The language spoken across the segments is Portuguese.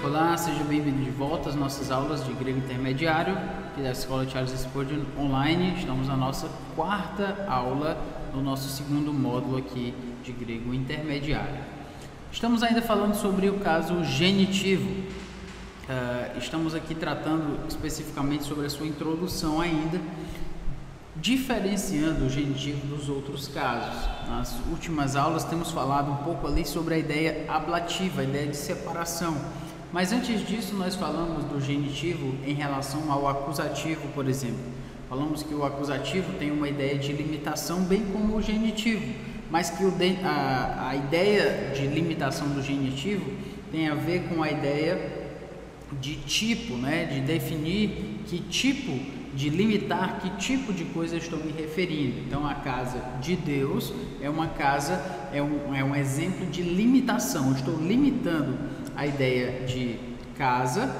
Olá, seja bem-vindo de volta às nossas aulas de grego intermediário aqui da Escola Charles Spurgeon Online. Estamos na nossa quarta aula do nosso segundo módulo aqui de grego intermediário. Estamos ainda falando sobre o caso genitivo. Estamos aqui tratando especificamente sobre a sua introdução ainda, diferenciando o genitivo dos outros casos. Nas últimas aulas temos falado um pouco ali sobre a ideia ablativa, a ideia de separação. Mas antes disso nós falamos do genitivo em relação ao acusativo, por exemplo. Falamos que o acusativo tem uma ideia de limitação, bem como o genitivo, mas que a ideia de limitação do genitivo tem a ver com a ideia de tipo, né? De definir que tipo, de limitar que tipo de coisa eu estou me referindo. Então a casa de Deus é uma casa, é um exemplo de limitação. Eu estou limitando a ideia de casa,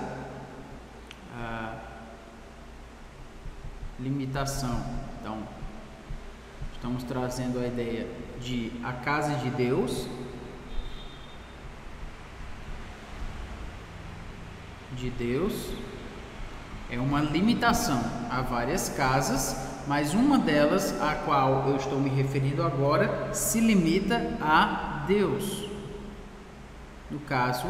limitação. Então estamos trazendo a ideia de a casa de Deus, é uma limitação a várias casas, mas uma delas, a qual eu estou me referindo agora, se limita a Deus. No caso,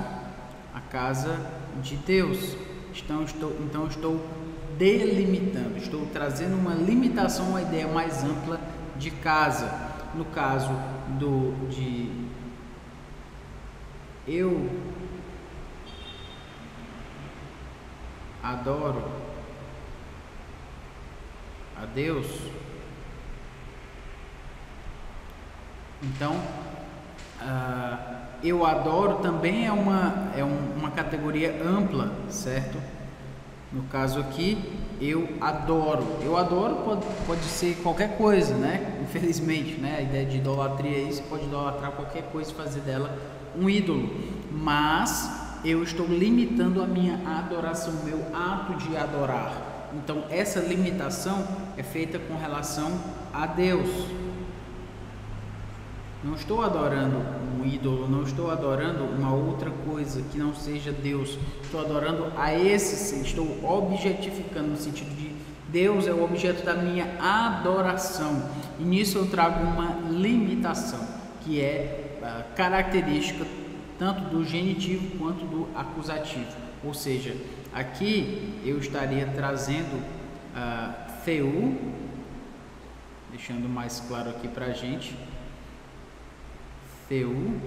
a casa de Deus. Então estou delimitando, estou trazendo uma limitação, uma ideia mais ampla de casa. No caso de eu adoro a Deus, então eu adoro também é uma categoria ampla, certo? No caso aqui, eu adoro pode ser qualquer coisa, né? Infelizmente, né? A ideia de idolatria é isso, pode idolatrar qualquer coisa e fazer dela um ídolo, mas eu estou limitando a minha adoração, o meu ato de adorar. Então essa limitação é feita com relação a Deus. Não estou adorando um ídolo, não estou adorando uma outra coisa que não seja Deus. Estou adorando a esse sim, estou objetificando no sentido de Deus é o objeto da minha adoração. E nisso eu trago uma limitação, que é característica tanto do genitivo quanto do acusativo. Ou seja, aqui eu estaria trazendo theou, deixando mais claro aqui para a gente, theou,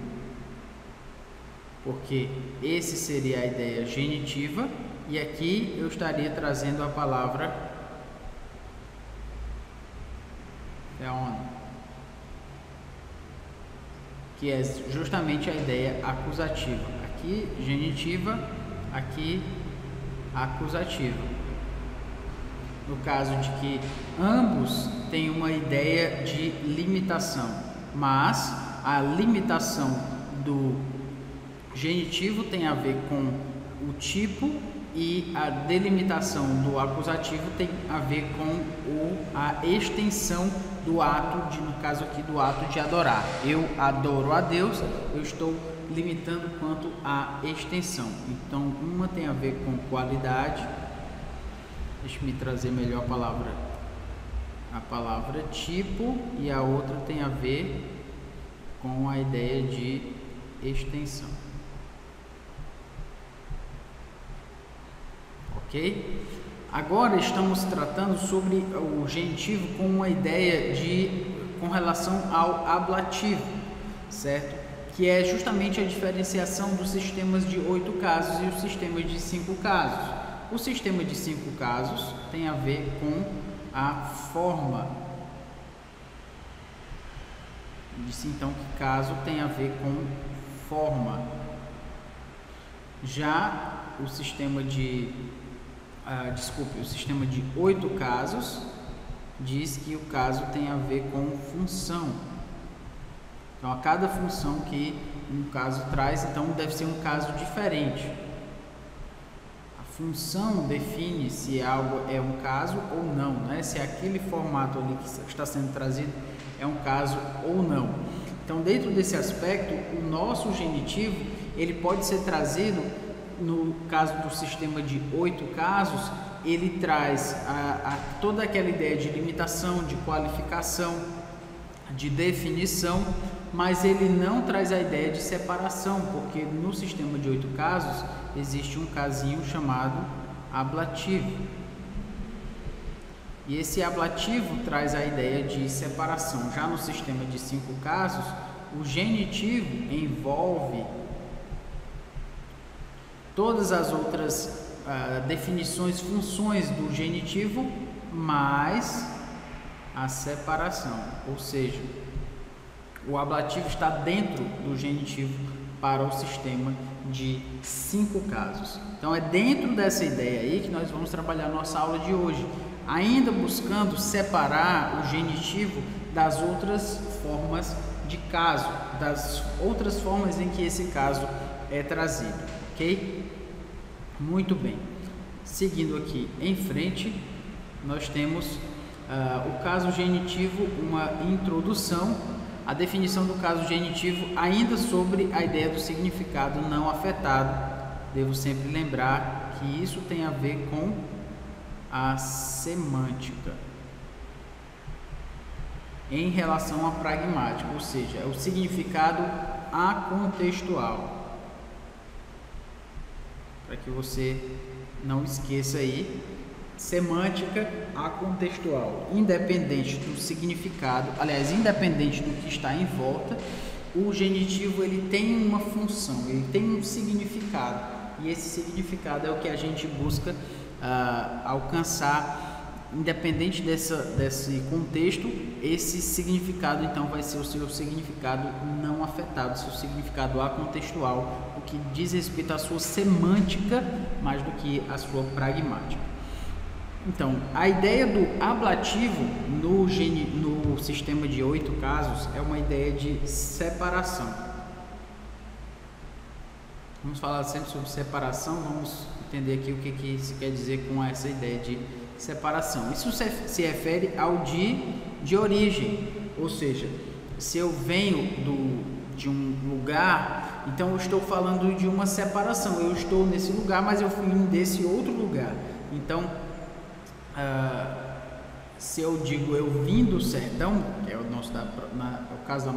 porque esse seria a ideia genitiva, e aqui eu estaria trazendo a palavra theon, que é justamente a ideia acusativa. Aqui genitiva, aqui acusativa. No caso de que ambos têm uma ideia de limitação, mas a limitação do genitivo tem a ver com o tipo e a delimitação do acusativo tem a ver com a extensão do ato, no caso aqui do ato de adorar. Eu adoro a Deus, eu estou limitando quanto à extensão. Então uma tem a ver com qualidade, deixa-me trazer melhor a palavra tipo, e a outra tem a ver com a ideia de extensão. Ok? Agora estamos tratando sobre o genitivo com uma ideia com relação ao ablativo, certo? Que é justamente a diferenciação dos sistemas de 8 casos e os sistemas de 5 casos. O sistema de 5 casos tem a ver com a forma. Disse então que caso tem a ver com forma. Já o sistema de o sistema de 8 casos diz que o caso tem a ver com função. Então a cada função que um caso traz, então deve ser um caso diferente. A função define se algo é um caso ou não, né? Se aquele formato ali que está sendo trazido é um caso ou não. Então dentro desse aspecto, o nosso genitivo ele pode ser trazido no caso do sistema de 8 casos, ele traz toda aquela ideia de limitação, de qualificação, de definição, mas ele não traz a ideia de separação, porque no sistema de 8 casos existe um casinho chamado ablativo. E esse ablativo traz a ideia de separação. Já no sistema de 5 casos, o genitivo envolve todas as outras definições, funções do genitivo, mais a separação, ou seja, o ablativo está dentro do genitivo para o sistema de 5 casos. Então é dentro dessa ideia aí que nós vamos trabalhar nossa aula de hoje, ainda buscando separar o genitivo das outras formas de caso, das outras formas em que esse caso é trazido, ok? Muito bem. Seguindo aqui em frente, nós temos o caso genitivo, uma introdução, a definição do caso genitivo, ainda sobre a ideia do significado não afetado. Devo sempre lembrar que isso tem a ver com a semântica em relação à pragmática, ou seja, é o significado acontextual, para que você não esqueça aí. Semântica acontextual, independente do significado, aliás, independente do que está em volta, o genitivo ele tem uma função, ele tem um significado, e esse significado é o que a gente busca alcançar, independente desse contexto. Esse significado então vai ser o seu significado não afetado, seu significado acontextual, o que diz respeito à sua semântica mais do que à sua pragmática. Então, a ideia do ablativo no sistema de 8 casos é uma ideia de separação. Vamos falar sempre sobre separação, vamos entender aqui o que se quer dizer com essa ideia de separação. Isso se refere ao de origem, ou seja, se eu venho de um lugar, então eu estou falando de uma separação, eu estou nesse lugar, mas eu vim desse outro lugar. Então, se eu digo eu vim do sertão, que é o caso do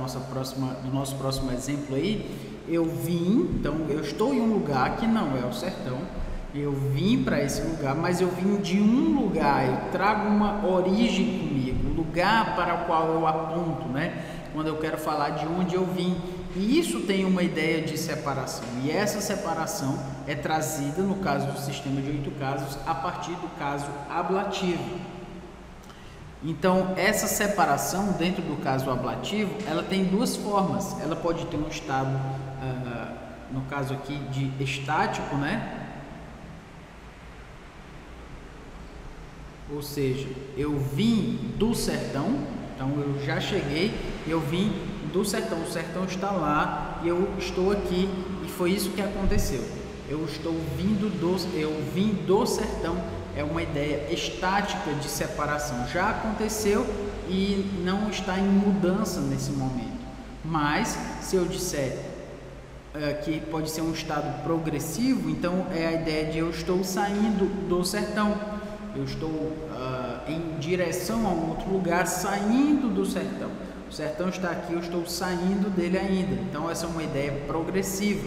nosso próximo exemplo aí, eu vim, então eu estou em um lugar que não é o sertão, eu vim para esse lugar, mas eu vim de um lugar, eu trago uma origem comigo, o lugar para o qual eu aponto, né? Quando eu quero falar de onde eu vim. E isso tem uma ideia de separação, e essa separação é trazida no caso do sistema de 8 casos a partir do caso ablativo. Então, essa separação dentro do caso ablativo, ela tem duas formas. Ela pode ter um estado, no caso aqui, de estático, né? Ou seja, eu vim do sertão, então eu já cheguei, eu vim do sertão, o sertão está lá e eu estou aqui, e foi isso que aconteceu. Eu vim do sertão, é uma ideia estática de separação, já aconteceu e não está em mudança nesse momento. Mas se eu disser que pode ser um estado progressivo, então é a ideia de eu estou saindo do sertão, eu estou em direção a um outro lugar, saindo do sertão. O sertão está aqui, eu estou saindo dele ainda. Então essa é uma ideia progressiva.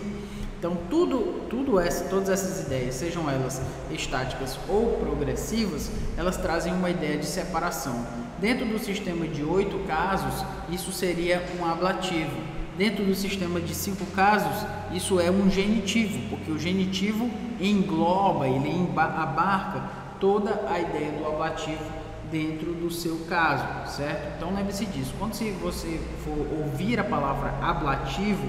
Então todas essas ideias, sejam elas estáticas ou progressivas, elas trazem uma ideia de separação. Dentro do sistema de 8 casos, isso seria um ablativo. Dentro do sistema de 5 casos, isso é um genitivo, porque o genitivo engloba, ele abarca toda a ideia do ablativo dentro do seu caso, certo? Então lembre-se disso. Quando você for ouvir a palavra ablativo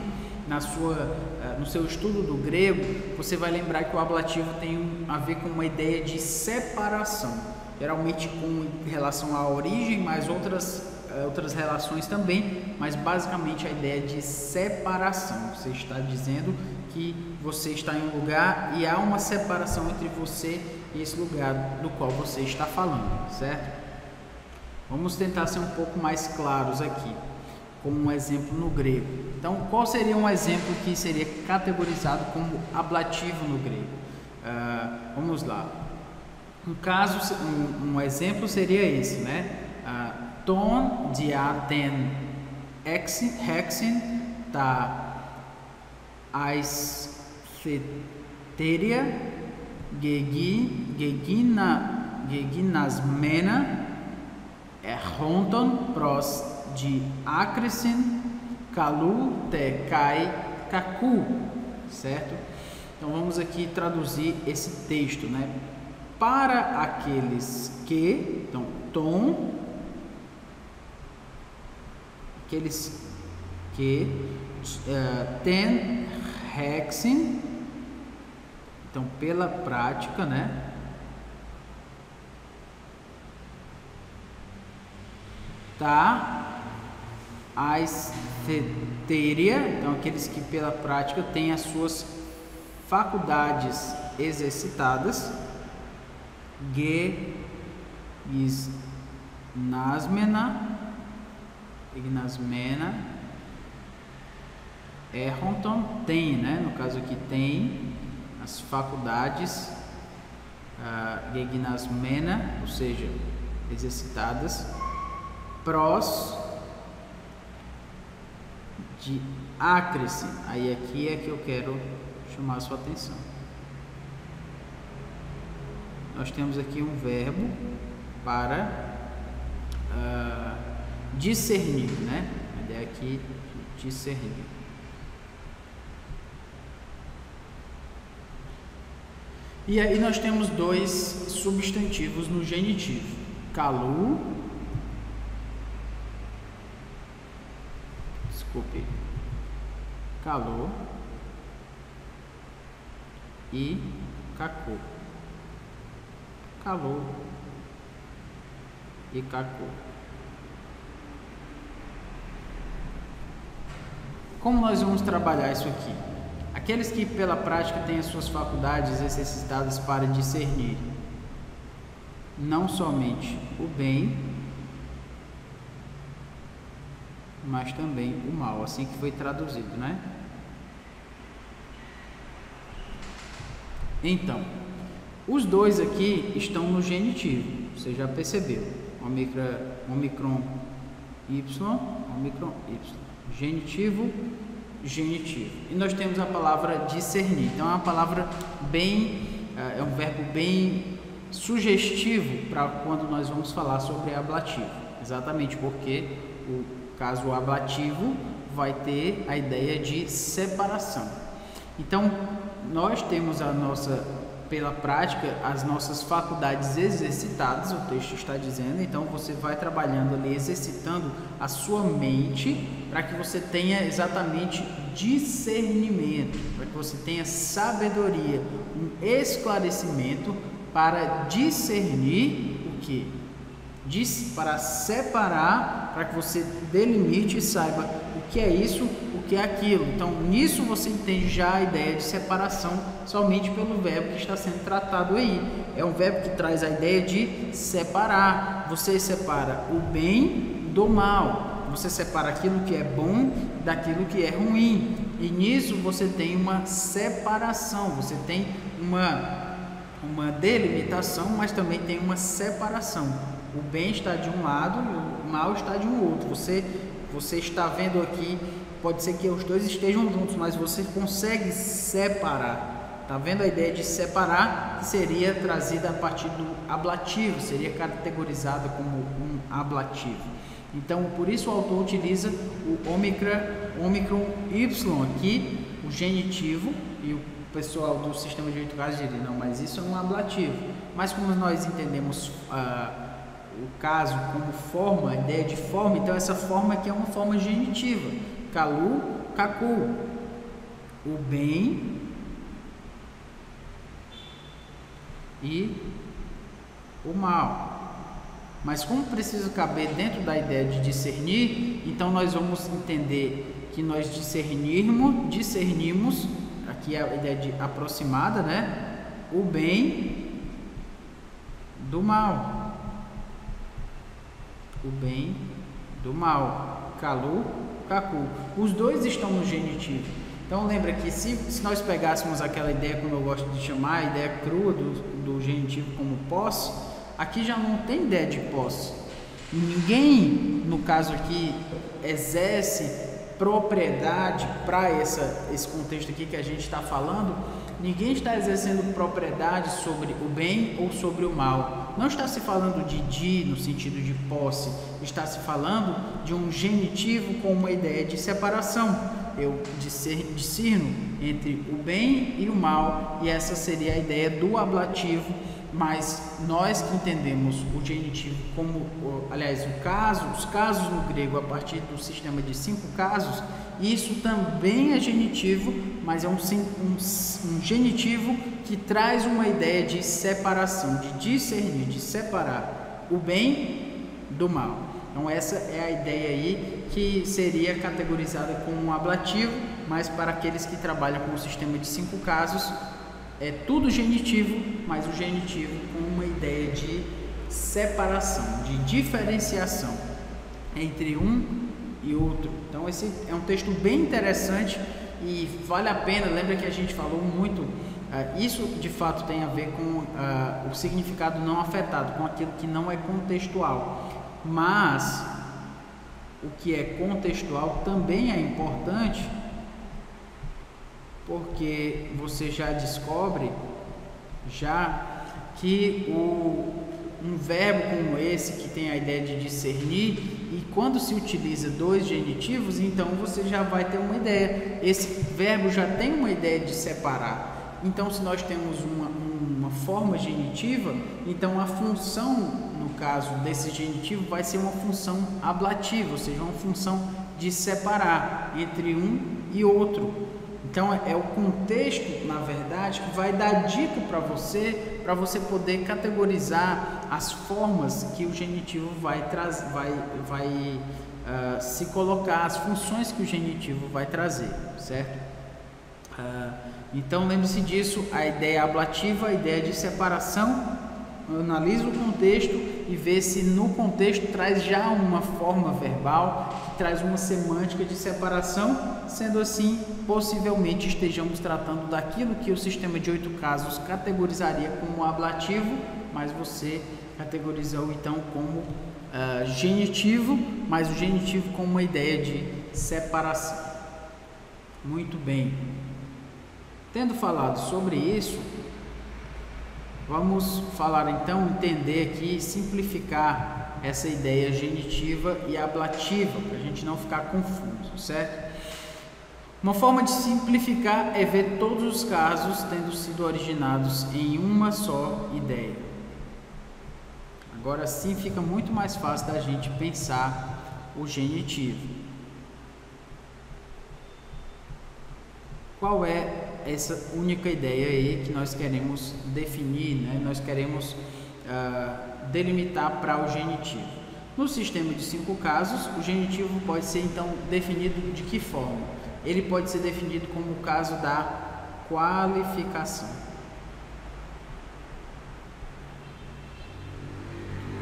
no seu estudo do grego, você vai lembrar que o ablativo tem a ver com uma ideia de separação, geralmente com relação à origem, mas outras relações também, mas basicamente a ideia de separação. Você está dizendo que você está em um lugar e há uma separação entre você e esse lugar do qual você está falando, certo? Vamos tentar ser um pouco mais claros aqui. como um exemplo no grego. Então, qual seria um exemplo que seria categorizado como ablativo no grego? Vamos lá. Um exemplo seria esse, né? Ton dia ten hexen ta aistheteria geginasmena erhonton pros de acrescen kalu te kai kaku, certo? Então vamos aqui traduzir esse texto, né? Para aqueles que, então, tom, aqueles que ten hexen, então pela prática, né? Tá, aistheteria, então aqueles que pela prática têm as suas faculdades exercitadas, gegisnasmena, erhonton, tem, né? No caso aqui tem as faculdades gegisnasmena, ou seja, exercitadas, pros de acrescen. Aí aqui é que eu quero chamar a sua atenção. Nós temos aqui um verbo para discernir, né? A ideia aqui é discernir. E aí nós temos dois substantivos no genitivo: kalu, kalu e kaku. Kalu e kaku. Como nós vamos trabalhar isso aqui? Aqueles que pela prática têm as suas faculdades exercitadas para discernir não somente o bem, mas também o mal, assim que foi traduzido, né? Então, os dois aqui estão no genitivo, você já percebeu. Omicron y, genitivo, genitivo. E nós temos a palavra discernir. Então é uma palavra é um verbo bem sugestivo para quando nós vamos falar sobre ablativo. Exatamente porque o caso ablativo vai ter a ideia de separação. Então nós temos pela prática, as nossas faculdades exercitadas, o texto está dizendo. Então você vai trabalhando ali, exercitando a sua mente para que você tenha exatamente discernimento, para que você tenha sabedoria, um esclarecimento para discernir o que? Para separar, para que você delimite e saiba o que é isso, o que é aquilo. Então, nisso você entende já a ideia de separação somente pelo verbo que está sendo tratado aí. É um verbo que traz a ideia de separar. Você separa o bem do mal. Você separa aquilo que é bom daquilo que é ruim. E nisso você tem uma separação, você tem uma delimitação, mas também tem uma separação. O bem está de um lado e o mal está de um outro. Você está vendo aqui, pode ser que os dois estejam juntos, mas você consegue separar. Está vendo a ideia de separar, que seria trazida a partir do ablativo, seria categorizada como um ablativo. Então, por isso o autor utiliza o Omicron Y aqui, o genitivo, e o pessoal do sistema de 8 casos diria, não, mas isso é um ablativo. Mas como nós entendemos o caso como forma, a ideia de forma, então essa forma aqui é uma forma genitiva. Kalu, kaku. O bem e o mal. Mas como precisa caber dentro da ideia de discernir, então nós vamos entender que nós discernimos, aqui é a ideia de aproximada, né? O bem do mal. O bem do mal. Calu, Cacu. Os dois estão no genitivo. Então lembra que se nós pegássemos aquela ideia, como eu gosto de chamar, a ideia crua do genitivo como posse, aqui já não tem ideia de posse. Ninguém, no caso aqui, exerce propriedade para esse contexto aqui que a gente está falando. Ninguém está exercendo propriedade sobre o bem ou sobre o mal. Não está se falando de no sentido de posse, está se falando de um genitivo com uma ideia de separação. Eu discerno entre o bem e o mal, e essa seria a ideia do ablativo. Mas nós que entendemos o genitivo como, aliás, os casos no grego a partir do sistema de 5 casos, isso também é genitivo, mas é um genitivo que traz uma ideia de separação, de discernir, de separar o bem do mal. Então essa é a ideia aí que seria categorizada como um ablativo, mas para aqueles que trabalham com o sistema de 5 casos, é tudo genitivo, mas o genitivo com uma ideia de separação, de diferenciação entre um e outro. Então esse é um texto bem interessante e vale a pena. Lembra que a gente falou muito, isso de fato tem a ver com o significado não afetado, com aquilo que não é contextual, mas o que é contextual também é importante, porque você já descobre que um verbo como esse, que tem a ideia de discernir, e quando se utiliza 2 genitivos, então você já vai ter uma ideia. Esse verbo já tem uma ideia de separar. Então, se nós temos uma forma genitiva, então a função, no caso desse genitivo, vai ser uma função ablativa, ou seja, uma função de separar entre um e outro. Então é o contexto, na verdade, que vai dar dica para você poder categorizar as formas que o genitivo vai se colocar, as funções que o genitivo vai trazer, certo? Então lembre-se disso, a ideia ablativa, a ideia de separação. Analisa o contexto e vê se no contexto traz já uma forma verbal, que traz uma semântica de separação. Sendo assim, possivelmente estejamos tratando daquilo que o sistema de 8 casos categorizaria como ablativo, mas você categorizou então como genitivo, mas o genitivo com uma ideia de separação. Muito bem. Tendo falado sobre isso, vamos falar então, entender aqui, simplificar essa ideia genitiva e ablativa, para a gente não ficar confuso, certo? Uma forma de simplificar é ver todos os casos tendo sido originados em uma só ideia. Agora sim fica muito mais fácil da gente pensar o genitivo. Qual é essa única ideia aí que nós queremos definir, né? Nós queremos delimitar para o genitivo. No sistema de 5 casos, o genitivo pode ser então definido de que forma? Ele pode ser definido como o caso da qualificação.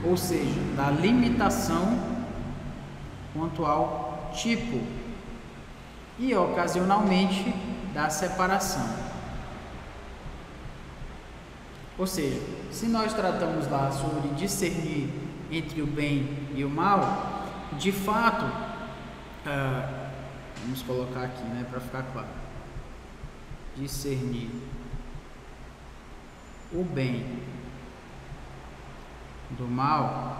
Ou seja, da limitação quanto ao tipo e ocasionalmente da separação. Ou seja, se nós tratamos lá sobre discernir entre o bem e o mal, de fato, vamos colocar aqui, né, para ficar claro, discernir o bem do mal,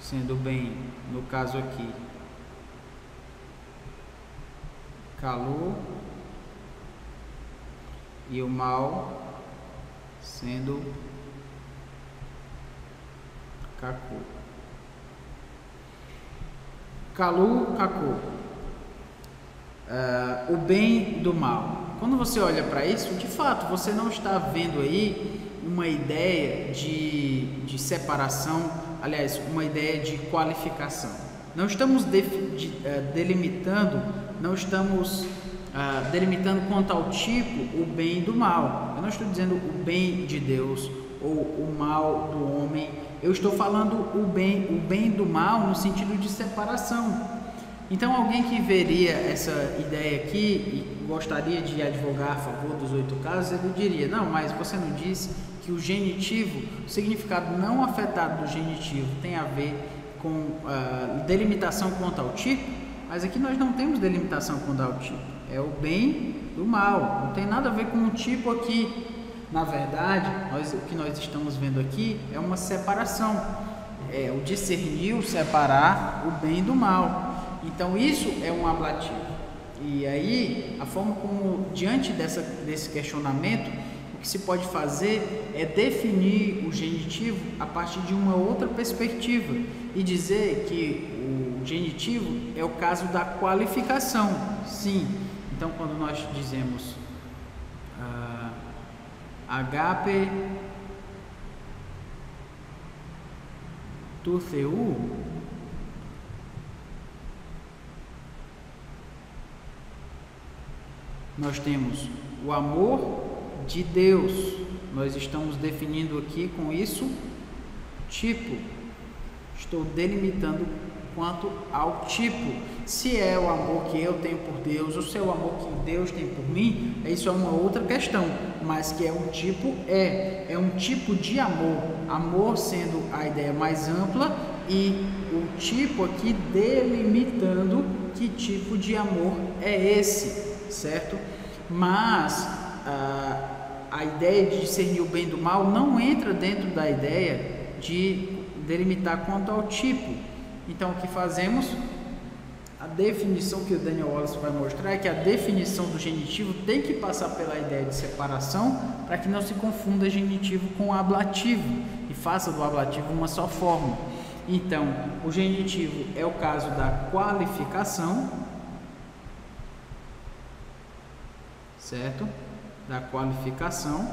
sendo o bem, no caso aqui, Calu, e o mal sendo Cacu. Calu, Cacu. O bem do mal. Quando você olha para isso, de fato, você não está vendo aí uma ideia de separação, aliás, uma ideia de qualificação. Não estamos delimitando, não estamos delimitando quanto ao tipo o bem do mal. Eu não estou dizendo o bem de Deus ou o mal do homem. Eu estou falando o bem do mal no sentido de separação. Então, alguém que veria essa ideia aqui e gostaria de advogar a favor dos 8 casos, ele diria: não, mas você não disse que o genitivo, o significado não afetado do genitivo tem a ver com delimitação quanto ao tipo? Mas aqui nós não temos delimitação quanto ao tipo, é o bem do mal, não tem nada a ver com o tipo aqui. Na verdade, o que nós estamos vendo aqui é uma separação, o discernir, o separar o bem do mal. Então isso é um ablativo. E aí, a forma como, diante desse questionamento, o que se pode fazer é definir o genitivo a partir de uma outra perspectiva e dizer que o genitivo é o caso da qualificação. Sim, então quando nós dizemos agape tu theu, nós temos o amor de Deus. Nós estamos definindo aqui com isso tipo. Estou delimitando quanto ao tipo. Se é o amor que eu tenho por Deus ou se é o amor que Deus tem por mim, isso é uma outra questão. Mas que é um tipo, é um tipo de amor. Amor sendo a ideia mais ampla e o tipo aqui delimitando que tipo de amor é esse. Certo? Mas a ideia de discernir o bem do mal não entra dentro da ideia de delimitar quanto ao tipo. Então, o que fazemos? A definição que o Daniel Wallace vai mostrar é que a definição do genitivo tem que passar pela ideia de separação para que não se confunda genitivo com ablativo e faça do ablativo uma só forma. Então, o genitivo é o caso da qualificação, certo? Da qualificação,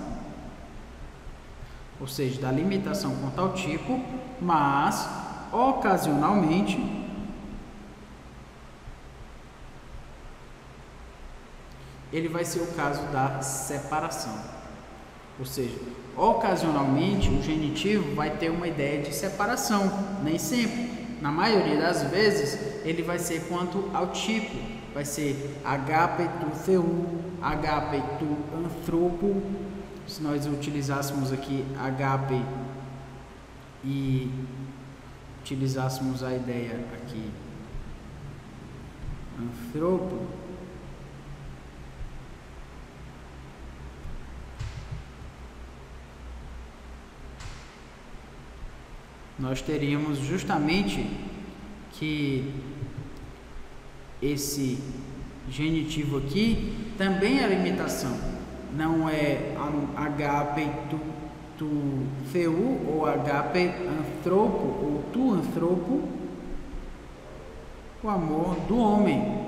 ou seja, da limitação quanto ao tipo, mas ocasionalmente ele vai ser o caso da separação. Ou seja, ocasionalmente o genitivo vai ter uma ideia de separação, nem sempre. Na maioria das vezes ele vai ser quanto ao tipo. Vai ser agape tu theu, agape tu anthropo. Se nós utilizássemos aqui agape e utilizássemos a ideia aqui anthropo, nós teríamos justamente que esse genitivo aqui também é limitação, não é agape tu theu ou agape anthropo ou tu anthropo, o amor do homem,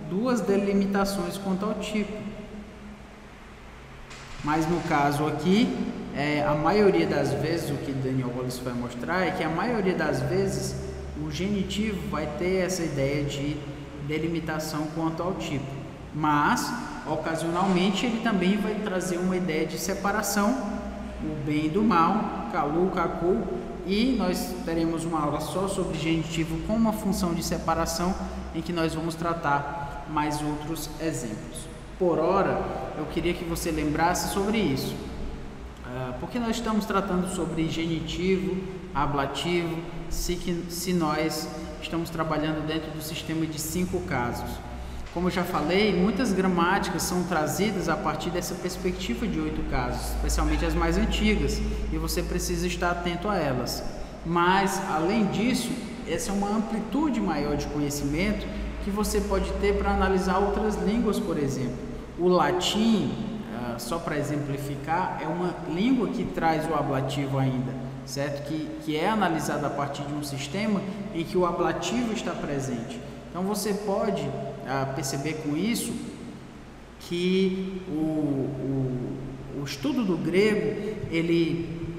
duas delimitações quanto ao tipo. Mas no caso aqui, a maioria das vezes, o que Daniel Wallace vai mostrar é que a maioria das vezes o genitivo vai ter essa ideia de delimitação quanto ao tipo, mas ocasionalmente ele também vai trazer uma ideia de separação, o bem do mal, kalu, kaku, e nós teremos uma aula só sobre genitivo com uma função de separação, em que nós vamos tratar mais outros exemplos. Por hora, eu queria que você lembrasse sobre isso, porque nós estamos tratando sobre genitivo, ablativo, se nós estamos trabalhando dentro do sistema de 5 casos. Como eu já falei, muitas gramáticas são trazidas a partir dessa perspectiva de 8 casos, especialmente as mais antigas, e você precisa estar atento a elas. Mas, além disso, essa é uma amplitude maior de conhecimento que você pode ter para analisar outras línguas, por exemplo. O latim, só para exemplificar, é uma língua que traz o ablativo ainda, certo? Que é analisada a partir de um sistema em que o ablativo está presente. Então você pode perceber com isso que o estudo do grego, ele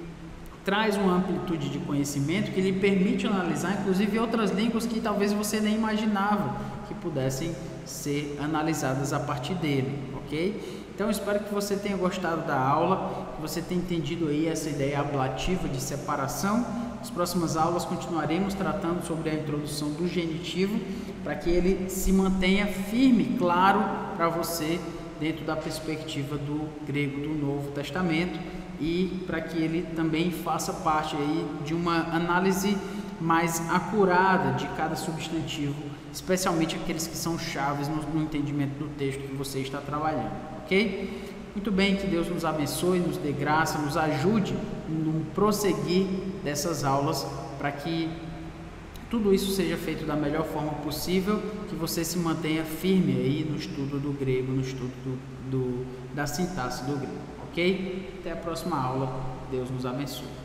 traz uma amplitude de conhecimento que lhe permite analisar inclusive outras línguas que talvez você nem imaginava que pudessem ser analisadas a partir dele, ok? Então, espero que você tenha gostado da aula, que você tenha entendido aí essa ideia ablativa de separação. Nas próximas aulas continuaremos tratando sobre a introdução do genitivo, para que ele se mantenha firme, claro, para você dentro da perspectiva do grego do Novo Testamento, e para que ele também faça parte aí de uma análise mais acurada de cada substantivo, especialmente aqueles que são chaves no entendimento do texto que você está trabalhando, ok? Muito bem, que Deus nos abençoe, nos dê graça, nos ajude no prosseguir dessas aulas, para que tudo isso seja feito da melhor forma possível, que você se mantenha firme aí no estudo do grego, no estudo da sintaxe do grego, ok? Até a próxima aula, Deus nos abençoe.